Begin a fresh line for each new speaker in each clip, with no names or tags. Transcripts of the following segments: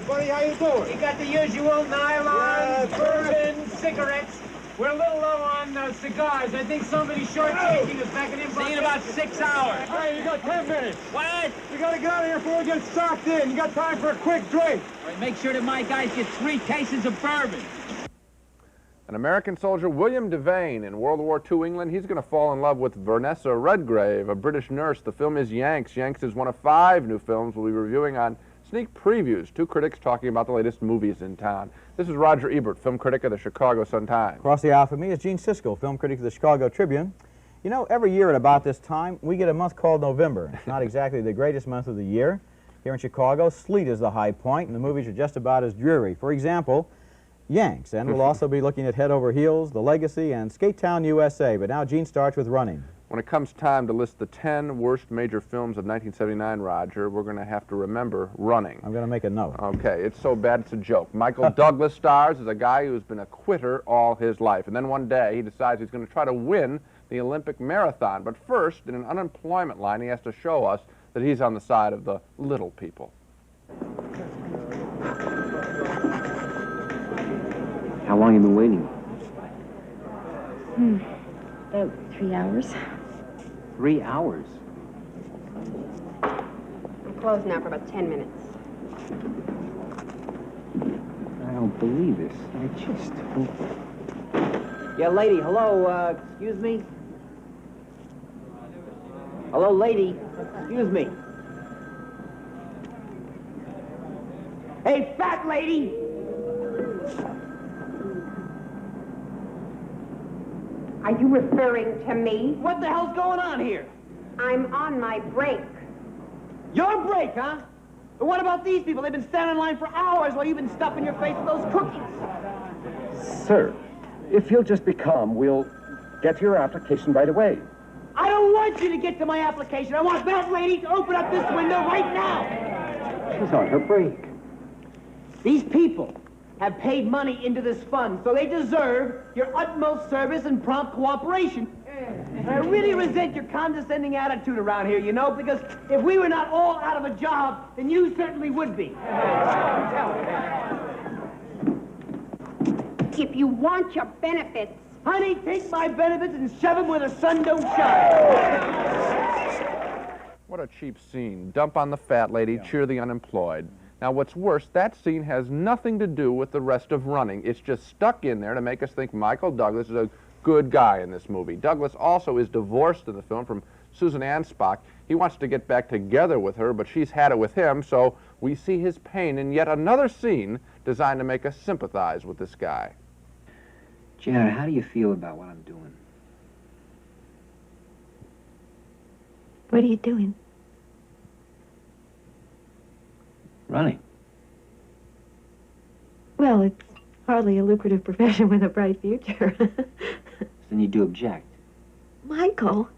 Buddy, how you doing?
You got the usual nylon, bourbon, cigarettes. We're a little low on cigars. I think somebody's shortchanging us back in.
See you in about 6 hours.
Hey, you got 10 minutes.
What?
We gotta get out of here before we get stocked in. You got time for a quick drink.
All right, make sure that my guys get 3 cases of bourbon.
An American soldier, William Devane, in World War II England, he's going to fall in love with Vanessa Redgrave, a British nurse. The film is Yanks. Yanks is one of 5 new films we'll be reviewing on Sneak Previews. 2 critics talking about the latest movies in town. This is Roger Ebert, film critic of the Chicago Sun-Times.
Across the aisle from me is Gene Siskel, film critic of the Chicago Tribune. You know, every year at about this time, we get a month called November. It's not exactly the greatest month of the year. Here in Chicago, sleet is the high point, and the movies are just about as dreary. For example, Yanks, and we'll also be looking at Head Over Heels, The Legacy, and Skatetown U.S.A. But now Gene starts with running.
When it comes time to list the 10 worst major films of 1979, Roger, we're going to have to remember Running.
I'm going to make a note.
Okay, it's so bad it's a joke. Michael Douglas stars as a guy who's been a quitter all his life. And then one day he decides he's going to try to win the Olympic marathon. But first, in an unemployment line, he has to show us that he's on the side of the little people.
How long have you been waiting?
About 3 hours.
3 hours?
I'm closed now for about 10 minutes.
I don't believe this. I just hope... Yeah, lady, hello, excuse me? Hello, lady, excuse me. Hey, fat lady!
Are you referring to me?
What the hell's going on here?
I'm on my break.
Your break, huh? But what about these people? They've been standing in line for hours while you've been stuffing your face with those cookies.
Sir, if you'll just be calm, we'll get to your application right away.
I don't want you to get to my application. I want that lady to open up this window right now.
She's on her break.
These people have paid money into this fund, so they deserve your utmost service and prompt cooperation. And I really resent your condescending attitude around here, you know, because if we were not all out of a job, then you certainly would be.
If you want your benefits...
Honey, take my benefits and shove them where the sun don't shine.
What a cheap scene. Dump on the fat lady, cheer the unemployed. Now, what's worse, that scene has nothing to do with the rest of Running. It's just stuck in there to make us think Michael Douglas is a good guy in this movie. Douglas also is divorced in the film from Susan Anspach. He wants to get back together with her, but she's had it with him, so we see his pain in yet another scene designed to make us sympathize with this guy.
Janet, how do you feel about what I'm doing?
What are you doing?
Running.
Well, it's hardly a lucrative profession with a bright future.
Then you do object.
Michael,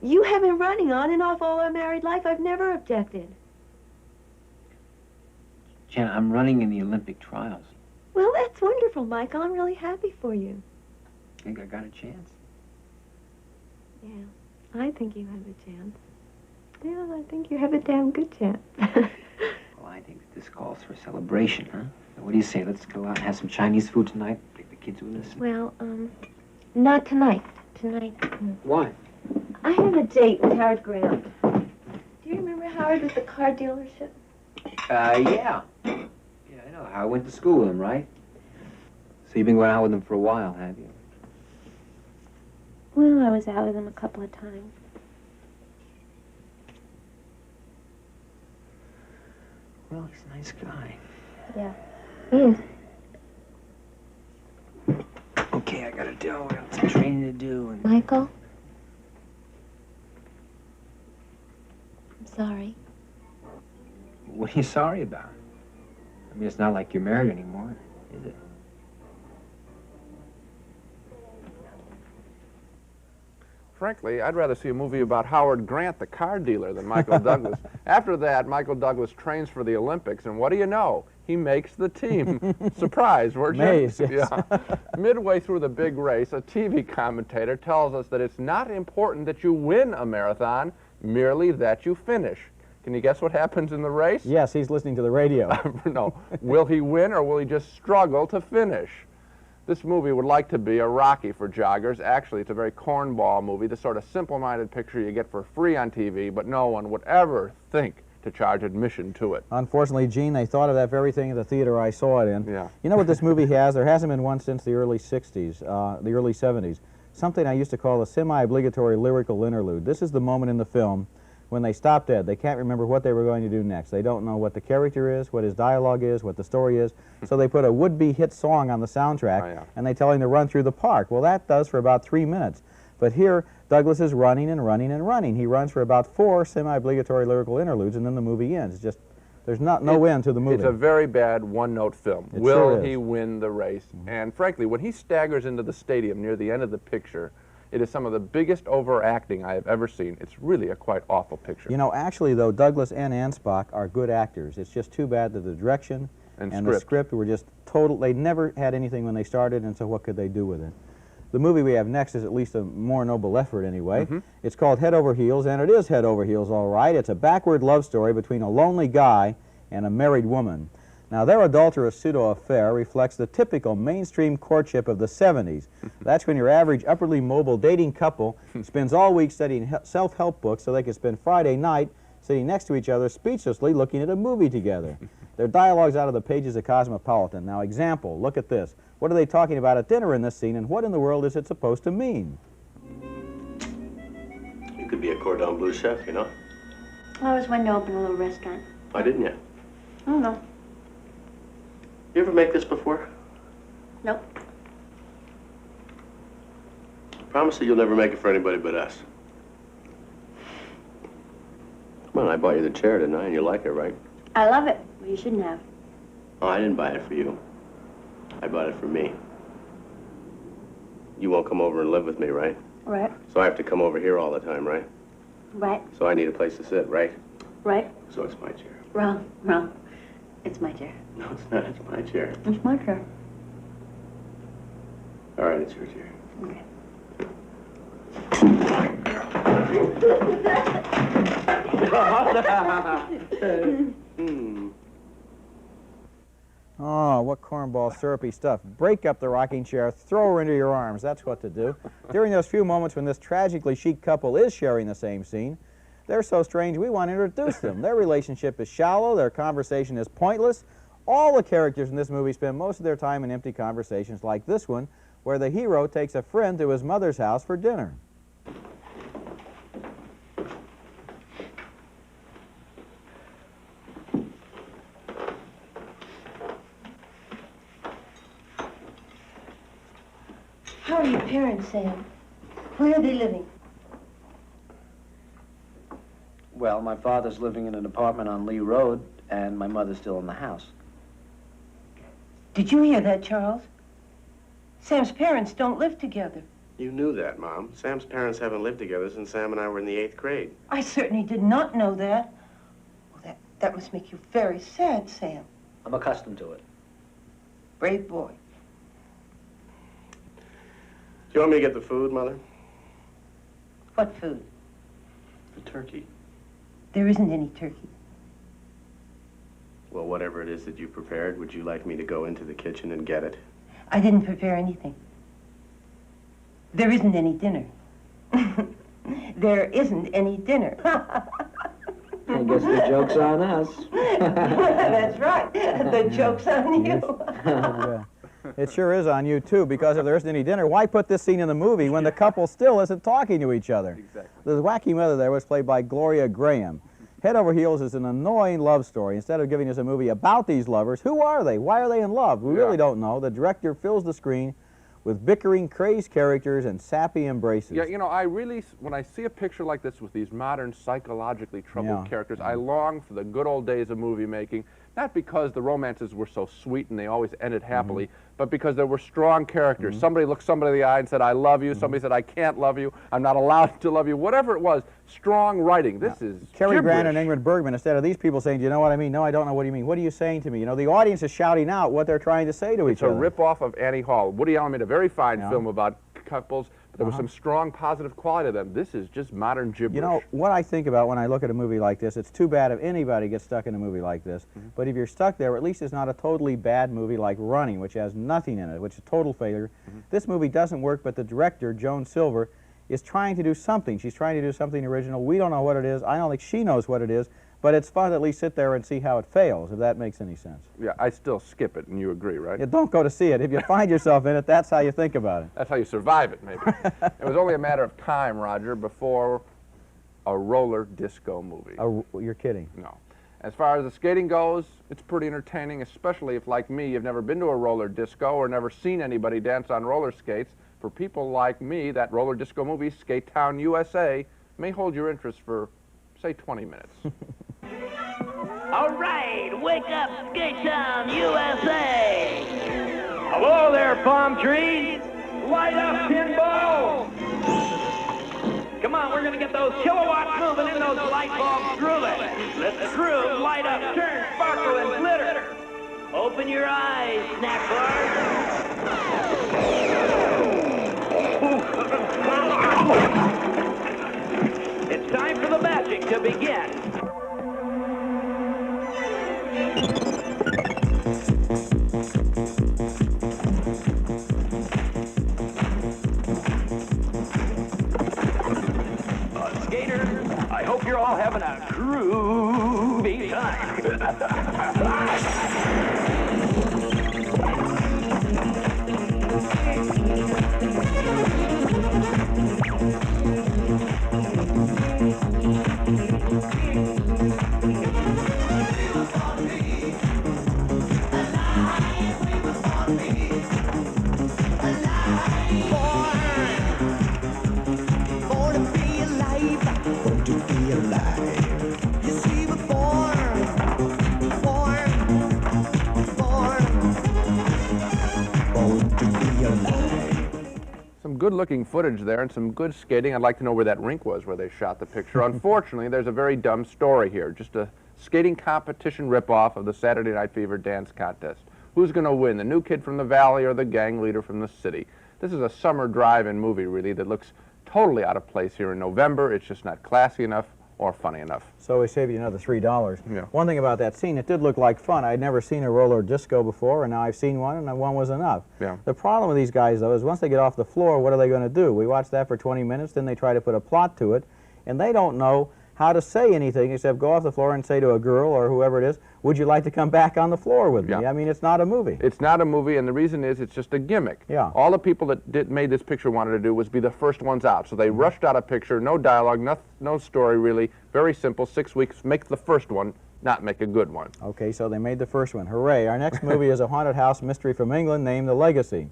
you have been running on and off all our married life. I've never objected.
Janet, I'm running in the Olympic trials.
Well, that's wonderful, Michael. I'm really happy for you.
Think I got a chance?
Yeah, I think you have a chance. Yeah, I think you have a damn good chance.
Well, I think that this calls for a celebration, huh? So what do you say? Let's go out and have some Chinese food tonight? Take the kids with us?
Well, not tonight. Tonight.
Why?
I have a date with Howard Grant. Do you remember Howard with the car dealership?
Yeah. Yeah, I know. I went to school with him, right? So you've been going out with him for a while, have you?
Well, I was out with him a couple of times.
Well, he's a nice guy.
Yeah, he is.
Okay, I got some training to do. And...
Michael, I'm sorry.
What are you sorry about? I mean, it's not like you're married anymore, is it?
Frankly, I'd rather see a movie about Howard Grant, the car dealer, than Michael Douglas. After that, Michael Douglas trains for the Olympics, and what do you know? He makes the team. Surprise, weren't you?
Maze, yes.
Yeah. Midway through the big race, a TV commentator tells us that it's not important that you win a marathon, merely that you finish. Can you guess what happens in the race?
Yes, he's listening to the radio.
No. Will he win, or will he just struggle to finish? This movie would like to be a Rocky for joggers. Actually, it's a very cornball movie, the sort of simple-minded picture you get for free on TV, but no one would ever think to charge admission to it.
Unfortunately, Gene, they thought of that very thing at the theater I saw it in.
Yeah.
You know what this movie has? There hasn't been one since the early 60s, the early 70s. Something I used to call a semi-obligatory lyrical interlude. This is the moment in the film when they stop dead. They can't remember what they were going to do next. They don't know what the character is, what his dialogue is, what the story is. So they put a would-be hit song on the soundtrack, and they tell him to run through the park. Well, that does for about 3 minutes. But here, Douglas is running and running and running. He runs for about 4 semi-obligatory lyrical interludes, and then the movie ends. It's just, there's no end to the movie.
It's a very bad one-note film.
It
Will
sure is.
he win the race? And frankly, when he staggers into the stadium near the end of the picture, it is some of the biggest overacting I have ever seen. It's really a quite awful picture.
You know, actually, though, Douglas and Ansbach are good actors. It's just too bad that the direction and the script were just total. They never had anything when they started, and so what could they do with it? The movie we have next is at least a more noble effort, anyway. It's called Head Over Heels, and it is head over heels, all right. It's a backward love story between a lonely guy and a married woman. Now, their adulterous pseudo-affair reflects the typical mainstream courtship of the 70s. That's when your average upwardly mobile dating couple spends all week studying self-help books so they can spend Friday night sitting next to each other speechlessly looking at a movie together. Their dialogue's out of the pages of Cosmopolitan. Now, example, look at this. What are they talking about at dinner in this scene, and what in the world is it supposed to mean?
You could be a cordon bleu chef, you know?
I always wanted to open a little restaurant.
Why didn't you?
I don't know.
You ever make this before?
Nope.
Promise that you'll never make it for anybody but us. Come on, I bought you the chair, didn't I? And you like it, right?
I love it. Well, you shouldn't have.
Oh, I didn't buy it for you. I bought it for me. You won't come over and live with me, right?
Right.
So I have to come over here all the time, right?
Right.
So I need a place to sit, right?
Right.
So it's my chair.
Wrong. Wrong. It's my chair.
No, it's not. It's my chair.
It's my chair.
All right, it's your chair.
Okay.
Oh, what cornball syrupy stuff. Break up the rocking chair, throw her into your arms. That's what to do. During those few moments when this tragically chic couple is sharing the same scene, they're so strange we want to introduce them. Their relationship is shallow, their conversation is pointless. All the characters in this movie spend most of their time in empty conversations like this one, where the hero takes a friend to his mother's house for dinner.
How are your parents, Sam? Where are they living?
Well, my father's living in an apartment on Lee Road, and my mother's still in the house.
Did you hear that, Charles? Sam's parents don't live together.
You knew that, Mom. Sam's parents haven't lived together since Sam and I were in the 8th grade.
I certainly did not know that. Well, that must make you very sad, Sam.
I'm accustomed to it.
Brave boy.
Do you want me to get the food, Mother?
What food?
The turkey.
There isn't any turkey.
Well, whatever it is that you prepared, would you like me to go into the kitchen and get it?
I didn't prepare anything. There isn't any dinner. There isn't any dinner.
I guess the joke's on us.
That's right. The joke's on you.
Yeah. It sure is on you, too, because if there isn't any dinner, why put this scene in the movie when the couple still isn't talking to each other?
Exactly.
The wacky mother there was played by Gloria Graham. Head Over Heels is an annoying love story. Instead of giving us a movie about these lovers, who are they? Why are they in love? We really don't know. The director fills the screen with bickering, crazed characters and sappy embraces.
Yeah, you know, when I see a picture like this with these modern psychologically troubled characters, I long for the good old days of movie making, not because the romances were so sweet and they always ended happily, but because there were strong characters. Somebody looked somebody in the eye and said, I love you. Somebody said, I can't love you. I'm not allowed to love you. Whatever it was, strong writing. This is
Cary Grant and Ingrid Bergman, instead of these people saying, do you know what I mean? No, I don't know what you mean. What are you saying to me? You know, the audience is shouting out what they're trying to say to each other.
It's a rip-off of Annie Hall. Woody Allen made a very fine film about couples, but there was some strong positive quality to them. This is just modern gibberish.
You know, what I think about when I look at a movie like this, it's too bad if anybody gets stuck in a movie like this, but if you're stuck there, at least it's not a totally bad movie like Running, which has nothing in it, which is a total failure. This movie doesn't work, but the director, Joan Silver, is trying to do something. She's trying to do something original. We don't know what it is. I don't think she knows what it is, but it's fun to at least sit there and see how it fails, if that makes any sense.
Yeah, I still skip it, and you agree, right?
Yeah, don't go to see it. If you find yourself in it, that's how you think about it.
That's how you survive it, maybe. It was only a matter of time, Roger, before a roller disco movie.
You're kidding.
No. As far as the skating goes, it's pretty entertaining, especially if, like me, you've never been to a roller disco or never seen anybody dance on roller skates. For people like me, that roller disco movie, Skatetown U.S.A., may hold your interest for, say, 20 minutes.
All right, wake up, Skatetown U.S.A. Hello there, palm trees. Light up, pinball. Come on, we're going to get those kilowatts moving and those light bulbs grooving. Let the groove light up, turn, sparkle, and glitter. Open your eyes, snack bars. It's time for the magic to begin. Skaters, I hope you're all having a groovy time.
Some good-looking footage there and some good skating. I'd like to know where that rink was where they shot the picture. Unfortunately, there's a very dumb story here. Just a skating competition ripoff of the Saturday Night Fever dance contest. Who's going to win, the new kid from the valley or the gang leader from the city? This is a summer drive-in movie, really, that looks totally out of place here in November. It's just not classy enough or funny enough.
So we saved you another $3.
Yeah.
One thing about that scene, it did look like fun. I'd never seen a roller disco before, and now I've seen one, and one was enough.
Yeah.
The problem with these guys, though, is once they get off the floor, what are they going to do? We watch that for 20 minutes, then they try to put a plot to it, and they don't know how to say anything except go off the floor and say to a girl or whoever it is, would you like to come back on the floor with me? I mean, it's not a movie.
It's not a movie, and the reason is it's just a gimmick.
Yeah.
All the people that made this picture wanted to do was be the first ones out. So they rushed out a picture, no dialogue, no story really, very simple, 6 weeks, make the first one, not make a good one.
Okay, so they made the first one. Hooray. Our next movie is a haunted house mystery from England named The Legacy.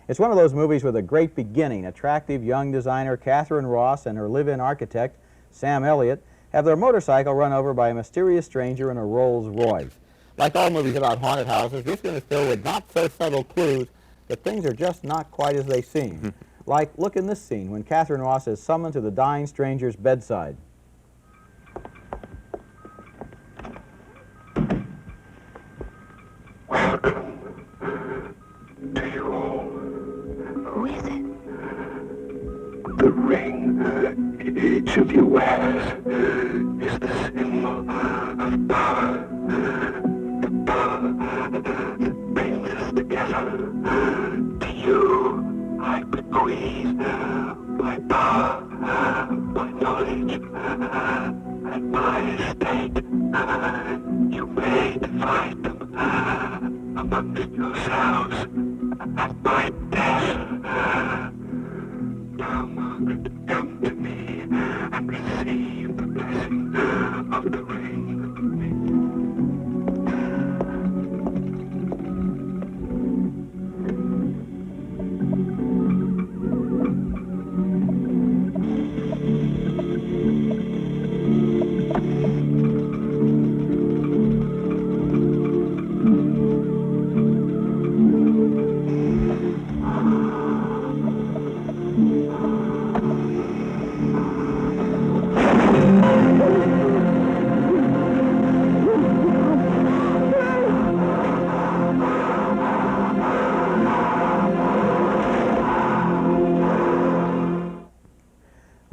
It's one of those movies with a great beginning. Attractive young designer Catherine Ross and her live-in architect, Sam Elliott, have their motorcycle run over by a mysterious stranger in a Rolls Royce. Like all movies about haunted houses, this one is filled with not-so-subtle clues that things are just not quite as they seem. Like, look in this scene when Catherine Ross is summoned to the dying stranger's bedside.
Welcome to you all.
Who is it?
The ring each of you wears is the symbol of power. The power that brings us together. To you, I bequeath my power, my knowledge, and my estate. You may divide them amongst yourselves at my death. Now, Margaret, come to me and receive the blessing of the ring.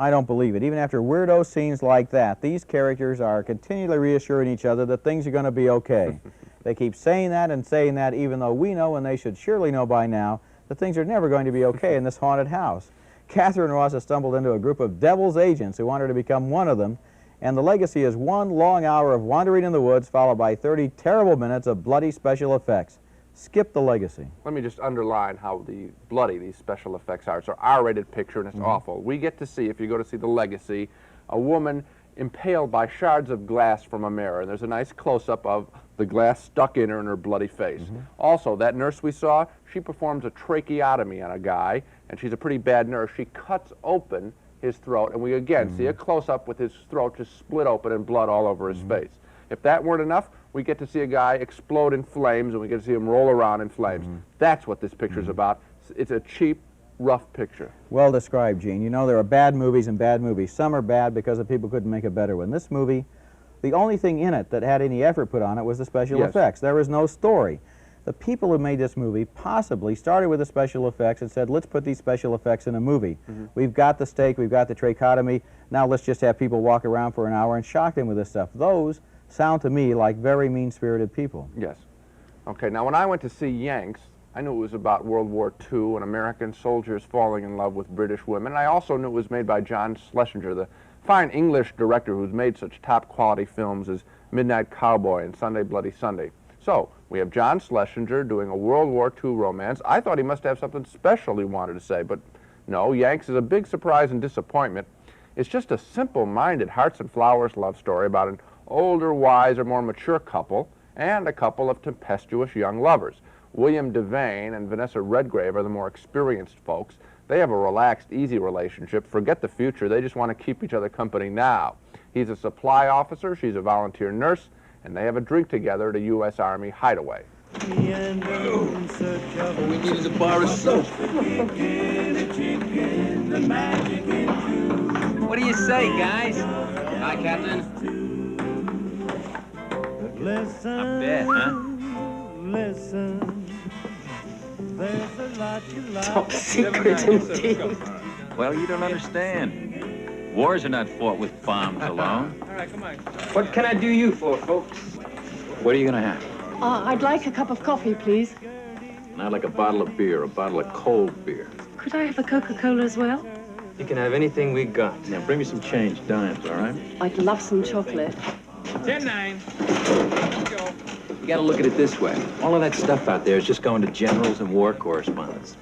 I don't believe it. Even after weirdo scenes like that, these characters are continually reassuring each other that things are going to be okay. They keep saying that and saying that, even though we know, and they should surely know by now, that things are never going to be okay in this haunted house. Catherine Ross has stumbled into a group of devil's agents who want her to become one of them, and the legacy is one long hour of wandering in the woods, followed by 30 terrible minutes of bloody special effects. Skip the legacy.
Let me just underline how bloody these special effects are. It's an R-rated picture, and it's awful. We get to see, if you go to see the legacy, a woman impaled by shards of glass from a mirror, and there's a nice close-up of the glass stuck in her and her bloody face. Also, that nurse we saw, she performs a tracheotomy on a guy, and she's a pretty bad nurse. She cuts open his throat, and we again see a close-up with his throat just split open and blood all over his face. If that weren't enough, we get to see a guy explode in flames, and we get to see him roll around in flames. That's what this picture's about. It's a cheap, rough picture.
Well described, Gene. You know, there are bad movies and bad movies. Some are bad because the people couldn't make a better one. This movie, the only thing in it that had any effort put on it was the special effects. There was no story. The people who made this movie possibly started with the special effects and said, let's put these special effects in a movie. We've got the stake, we've got the tracheotomy, now let's just have people walk around for an hour and shock them with this stuff. Those sound to me like very mean-spirited people.
Yes. Okay, now when I went to see Yanks, I knew it was about World War II and American soldiers falling in love with British women. And I also knew it was made by John Schlesinger, the fine English director who's made such top-quality films as Midnight Cowboy and Sunday Bloody Sunday. So, we have John Schlesinger doing a World War II romance. I thought he must have something special he wanted to say, but no, Yanks is a big surprise and disappointment. It's just a simple-minded Hearts and Flowers love story about an older, wiser, more mature couple and a couple of tempestuous young lovers. William Devane and Vanessa Redgrave are the more experienced folks. They have a relaxed, easy relationship. Forget the future. They just want to keep each other company now. He's a supply officer. She's a volunteer nurse. And they have a drink together at a U.S. Army hideaway.
All we need is a bar of soap.
What do you say, guys?
Hi, Captain.
Not bad, huh?
Listen, there's a lot you like.
Top secret indeed. Well, you don't understand. Wars are not fought with bombs alone.
All right, come on.
What can I do you for, folks?
What are you gonna have?
I'd like a cup of coffee, please.
And I'd like a bottle of beer, a bottle of cold beer.
Could I have a Coca-Cola as well?
You can have anything we got.
Now, bring me some change, dimes, all right?
I'd love some chocolate.
10-9. Let's go.
You gotta look at it this way. All of that stuff out there is just going to generals and war correspondents.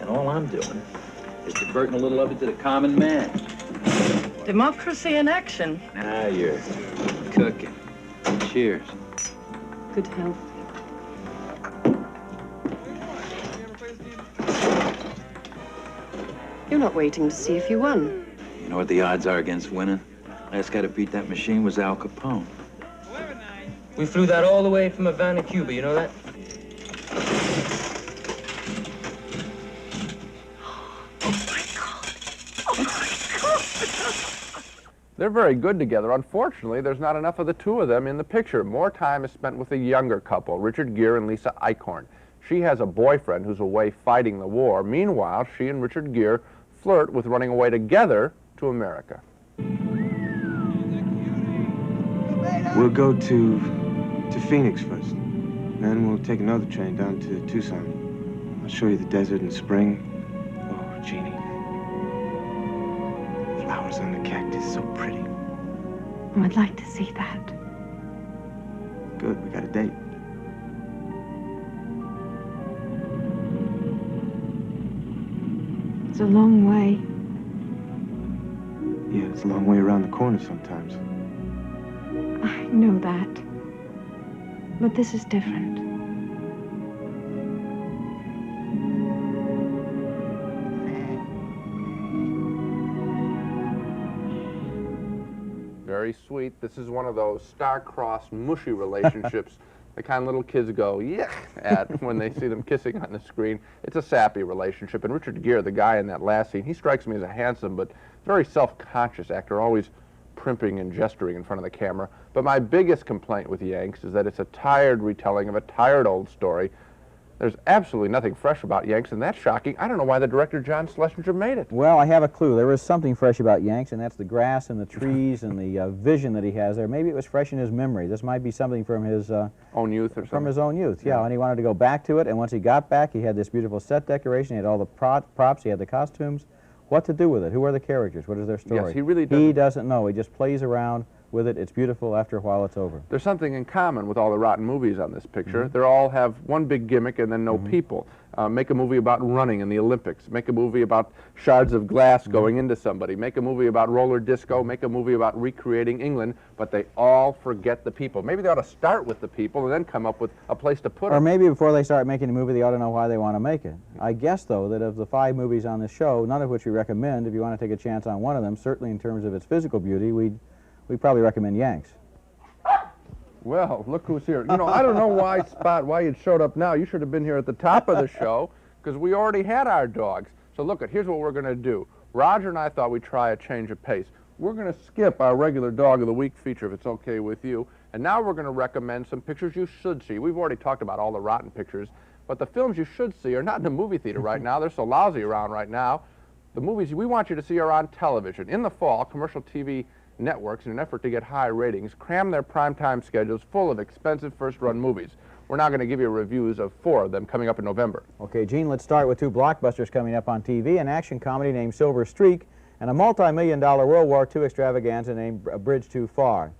And all I'm doing is diverting a little of it to the common man.
Democracy in action.
Now you're cooking. Cheers.
Good health. You're not waiting to see if you won.
You know what the odds are against winning? Last guy to beat that machine was Al Capone.
We flew that all the way from Havana, Cuba, you know that?
They're very good together. Unfortunately, there's not enough of the two of them in the picture. More time is spent with the younger couple, Richard Gere and Lisa Eichhorn. She has a boyfriend who's away fighting the war. Meanwhile, she and Richard Gere flirt with running away together to America.
We'll go to Phoenix first. Then we'll take another train down to Tucson. I'll show you the desert in spring. Oh, Jeannie. Flowers on the cactus, so pretty.
I'd like to see that.
Good, we got a date.
It's a long way.
Yeah, it's a long way around the corner sometimes.
I know that. But this is different.
Very sweet. This is one of those star-crossed, mushy relationships, the kind little kids go, yuck, at when they see them kissing on the screen. It's a sappy relationship. And Richard Gere, the guy in that last scene, he strikes me as a handsome but very self-conscious actor, always primping and gesturing in front of the camera. But my biggest complaint with Yanks is that it's a tired retelling of a tired old story. There's absolutely nothing fresh about Yanks, and that's shocking. I don't know why the director, John Schlesinger, made it.
Well, I have a clue. There is something fresh about Yanks, and that's the grass and the trees and the vision that he has there. Maybe it was fresh in his memory. This might be something from his
own youth or something.
From his own youth, yeah. And he wanted to go back to it, and once he got back, he had this beautiful set decoration. He had all the props. He had the costumes. What to do with it? Who are the characters? What is their story?
Yes, he really doesn't.
He doesn't know. He just plays around with it. It's beautiful. After a while, it's over.
There's something in common with all the rotten movies on this picture. They all have one big gimmick and then no people. Make a movie about running in the Olympics. Make a movie about shards of glass going into somebody. Make a movie about roller disco. Make a movie about recreating England. But they all forget the people. Maybe they ought to start with the people and then come up with a place to put them.
Or maybe before they start making a movie, they ought to know why they want to make it. I guess, though, that of the 5 movies on this show, none of which we recommend, if you want to take a chance on one of them, certainly in terms of its physical beauty, we'd probably recommend Yanks.
Well, look who's here. You know, I don't know why, Spot, why you showed up now. You should have been here at the top of the show, because we already had our dogs. So look, here's what we're going to do. Roger and I thought we'd try a change of pace. We're going to skip our regular Dog of the Week feature, if it's okay with you, and now we're going to recommend some pictures you should see. We've already talked about all the rotten pictures, but the films you should see are not in the movie theater right now. They're so lousy around right now. The movies we want you to see are on television. In the fall, commercial TV networks, in an effort to get high ratings, cram their primetime schedules full of expensive first-run movies. We're now going to give you reviews of 4 of them coming up in November.
Okay, Gene, let's start with 2 blockbusters coming up on TV, an action comedy named Silver Streak, and a multi-million-dollar World War II extravaganza named A Bridge Too Far.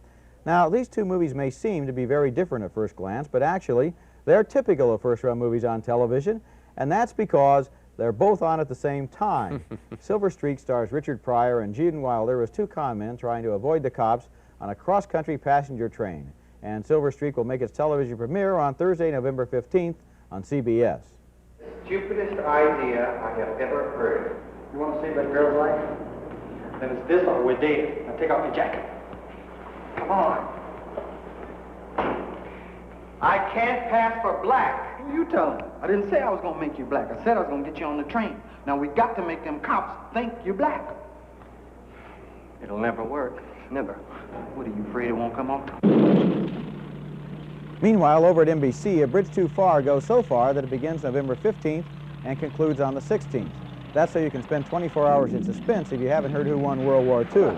Now, these 2 movies may seem to be very different at first glance, but actually, they're typical of first-run movies on television, and that's because they're both on at the same time. Silver Streak stars Richard Pryor and Gene Wilder as 2 con men trying to avoid the cops on a cross-country passenger train. And Silver Streak will make its television premiere on Thursday, November 15th on CBS.
Stupidest idea I have ever heard.
You want to save that girl's life? Then it's this or we're dead. Now take off your jacket.
Come on. I can't pass for black.
You tell him. I didn't say I was going to make you black. I said I was going to get you on the train. Now, we got to make them cops think you're black.
It'll never work. Never.
What, are you afraid it won't come off?
Meanwhile, over at NBC, A Bridge Too Far goes so far that it begins November 15th and concludes on the 16th. That's so you can spend 24 hours in suspense if you haven't heard who won World War II.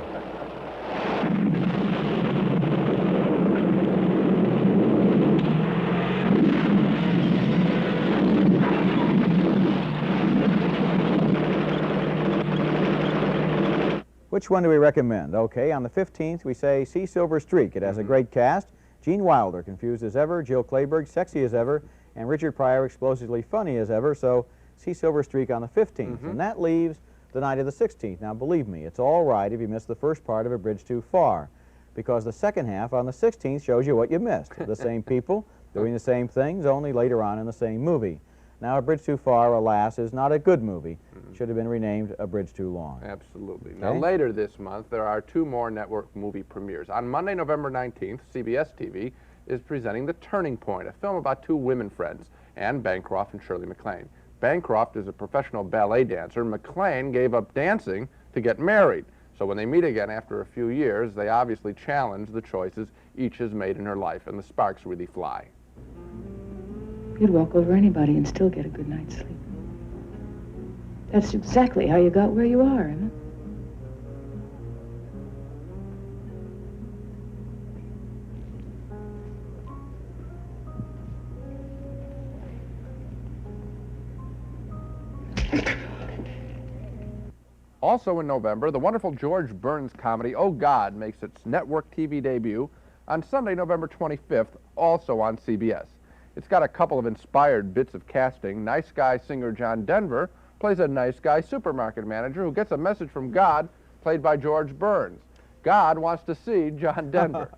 Which one do we recommend? Okay, on the 15th, we say see Silver Streak. It has a great cast. Gene Wilder, confused as ever, Jill Clayburgh, sexy as ever, and Richard Pryor, explosively funny as ever, so see Silver Streak on the 15th. And that leaves the night of the 16th. Now, believe me, it's all right if you miss the first part of A Bridge Too Far, because the second half on the 16th shows you what you missed. The same people doing the same things, only later on in the same movie. Now, A Bridge Too Far, alas, is not a good movie. It should have been renamed A Bridge Too Long.
Absolutely.
Okay?
Now, later this month, there are 2 more network movie premieres. On Monday, November 19th, CBS TV is presenting The Turning Point, a film about 2 women friends, Anne Bancroft and Shirley MacLaine. Bancroft is a professional ballet dancer. MacLaine gave up dancing to get married. So when they meet again after a few years, they obviously challenge the choices each has made in her life, and the sparks really fly.
You'd walk over anybody and still get a good night's sleep. That's exactly how you got where you are, Emma.
Also in November, the wonderful George Burns comedy Oh God makes its network TV debut on Sunday, November 25th, also on CBS. It's got a couple of inspired bits of casting. Nice guy singer John Denver plays a nice guy supermarket manager who gets a message from God, played by George Burns. God wants to see John Denver.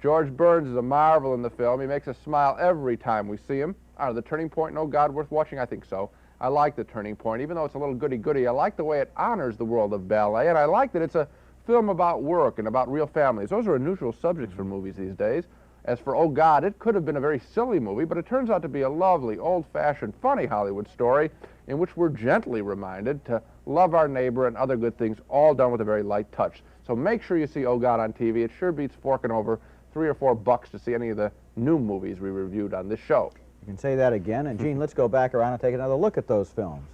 George Burns is a marvel in the film. He makes us smile every time we see him. The Turning Point and Oh God worth watching? I think so. I like The Turning Point. Even though it's a little goody-goody, I like the way it honors the world of ballet, and I like that it's a film about work and about real families. Those are unusual subjects for movies these days. As for Oh God, it could have been a very silly movie, but it turns out to be a lovely, old-fashioned, funny Hollywood story in which we're gently reminded to love our neighbor and other good things, all done with a very light touch. So make sure you see Oh God on TV. It sure beats forking over $3 or $4 to see any of the new movies we reviewed on this show.
You can say that again. And, Gene, let's go back around and take another look at those films.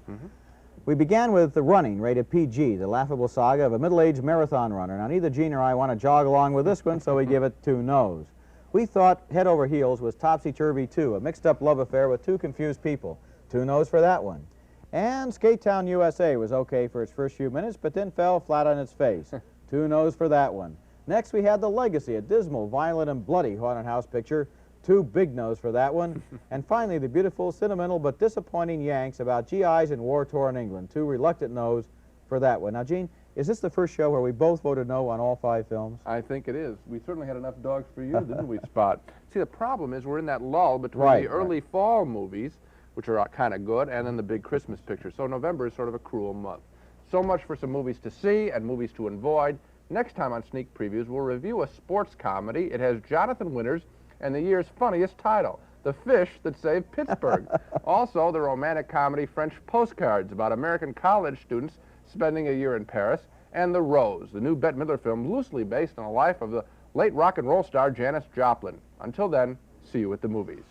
We began with The Running, rated PG, the laughable saga of a middle-aged marathon runner. Now, neither Gene or I want to jog along with this one, so we give it 2 no's. We thought Head Over Heels was Topsy-Turvy 2, a mixed-up love affair with 2 confused people. 2 no's for that one. And Skatetown U.S.A. was okay for its first few minutes, but then fell flat on its face. 2 no's for that one. Next, we had The Legacy, a dismal, violent, and bloody haunted house picture. 2 big no's for that one. And finally, the beautiful, sentimental, but disappointing Yanks about GIs in war-torn England. 2 reluctant no's for that one. Now, Gene, is this the first show where we both voted no on all 5 films?
I think it is. We certainly had enough dogs for you, didn't we, Spot? See, the problem is we're in that lull between the early fall movies, which are kind of good, and then the big Christmas pictures. So November is sort of a cruel month. So much for some movies to see and movies to avoid. Next time on Sneak Previews, we'll review a sports comedy. It has Jonathan Winters and the year's funniest title, The Fish That Saved Pittsburgh. Also, the romantic comedy French Postcards about American college students spending a year in Paris, and The Rose, the new Bette Midler film loosely based on the life of the late rock and roll star Janis Joplin. Until then, see you at the movies.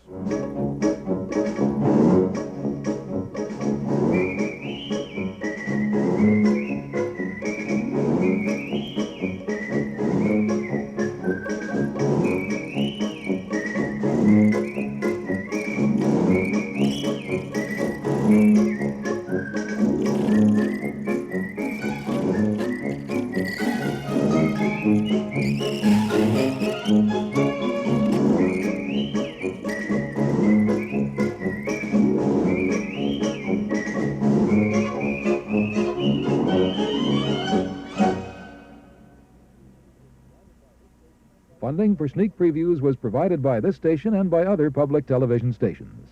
Funding for Sneak Previews was provided by this station and by other public television stations.